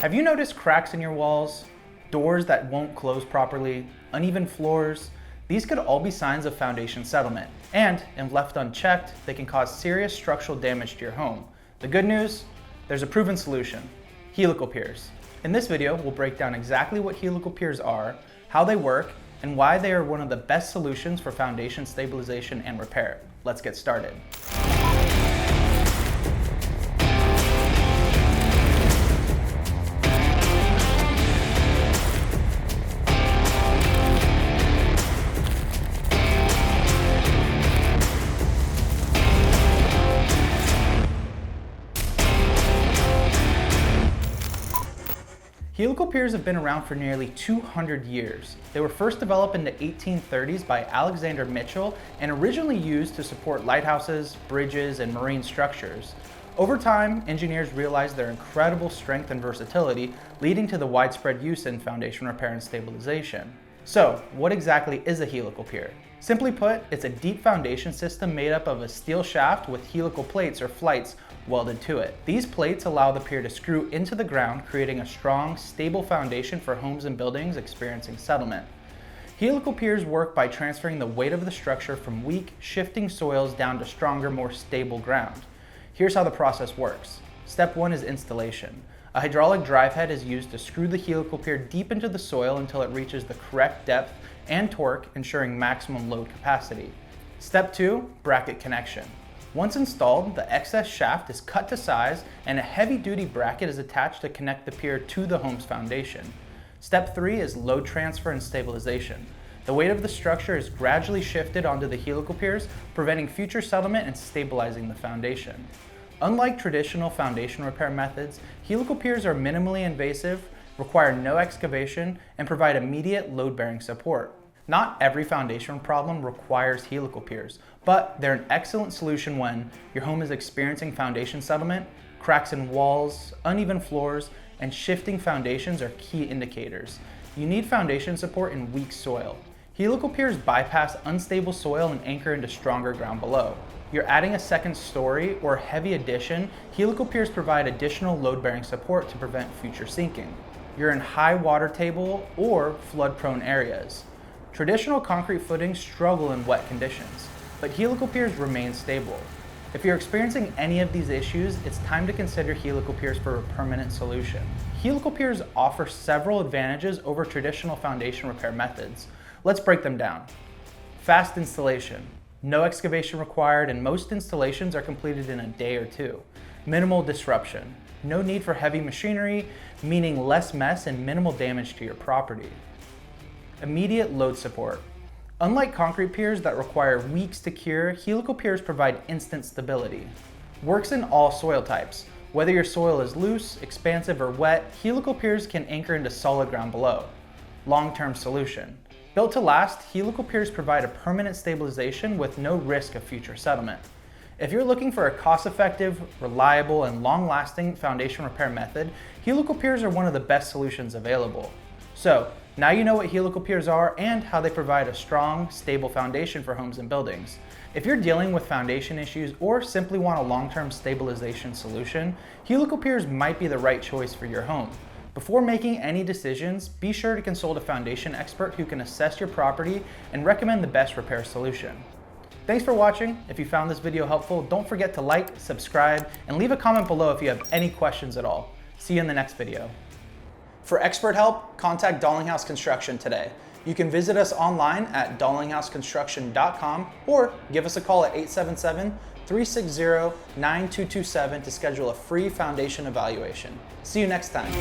Have you noticed cracks in your walls, doors that won't close properly, uneven floors? These could all be signs of foundation settlement, and if left unchecked, they can cause serious structural damage to your home. The good news? There's a proven solution: helical piers. In this video, we'll break down exactly what helical piers are, how they work, and why they are one of the best solutions for foundation stabilization and repair. Let's get started. Helical piers have been around for nearly 200 years. They were first developed in the 1830s by Alexander Mitchell and originally used to support lighthouses, bridges, and marine structures. Over time, engineers realized their incredible strength and versatility, leading to the widespread use in foundation repair and stabilization. So, what exactly is a helical pier? Simply put, it's a deep foundation system made up of a steel shaft with helical plates or flights welded to it. These plates allow the pier to screw into the ground, creating a strong, stable foundation for homes and buildings experiencing settlement. Helical piers work by transferring the weight of the structure from weak, shifting soils down to stronger, more stable ground. Here's how the process works. Step 1 is installation. A hydraulic drive head is used to screw the helical pier deep into the soil until it reaches the correct depth and torque, ensuring maximum load capacity. Step 2, bracket connection. Once installed, the excess shaft is cut to size and a heavy-duty bracket is attached to connect the pier to the home's foundation. Step 3 is load transfer and stabilization. The weight of the structure is gradually shifted onto the helical piers, preventing future settlement and stabilizing the foundation. Unlike traditional foundation repair methods, helical piers are minimally invasive, require no excavation, and provide immediate load-bearing support. Not every foundation problem requires helical piers, but they're an excellent solution when your home is experiencing foundation settlement, cracks in walls, uneven floors, and shifting foundations are key indicators. You need foundation support in weak soil. Helical piers bypass unstable soil and anchor into stronger ground below. You're adding a second story or heavy addition, helical piers provide additional load-bearing support to prevent future sinking. You're in high water table or flood-prone areas. Traditional concrete footings struggle in wet conditions, but helical piers remain stable. If you're experiencing any of these issues, it's time to consider helical piers for a permanent solution. Helical piers offer several advantages over traditional foundation repair methods. Let's break them down. Fast installation. No excavation required, and most installations are completed in a day or two. Minimal disruption. No need for heavy machinery, meaning less mess and minimal damage to your property. Immediate load support. Unlike concrete piers that require weeks to cure, helical piers provide instant stability. Works in all soil types. Whether your soil is loose, expansive, or wet, helical piers can anchor into solid ground below. Long-term solution. Built to last, helical piers provide a permanent stabilization with no risk of future settlement. If you're looking for a cost-effective, reliable, and long-lasting foundation repair method, helical piers are one of the best solutions available. So, now you know what helical piers are and how they provide a strong, stable foundation for homes and buildings. If you're dealing with foundation issues or simply want a long-term stabilization solution, helical piers might be the right choice for your home. Before making any decisions, be sure to consult a foundation expert who can assess your property and recommend the best repair solution. Thanks for watching. If you found this video helpful, don't forget to like, subscribe, and leave a comment below if you have any questions at all. See you in the next video. For expert help, contact Dalinghaus Construction today. You can visit us online at dalinghausconstruction.com or give us a call at 877-360-9227 to schedule a free foundation evaluation. See you next time.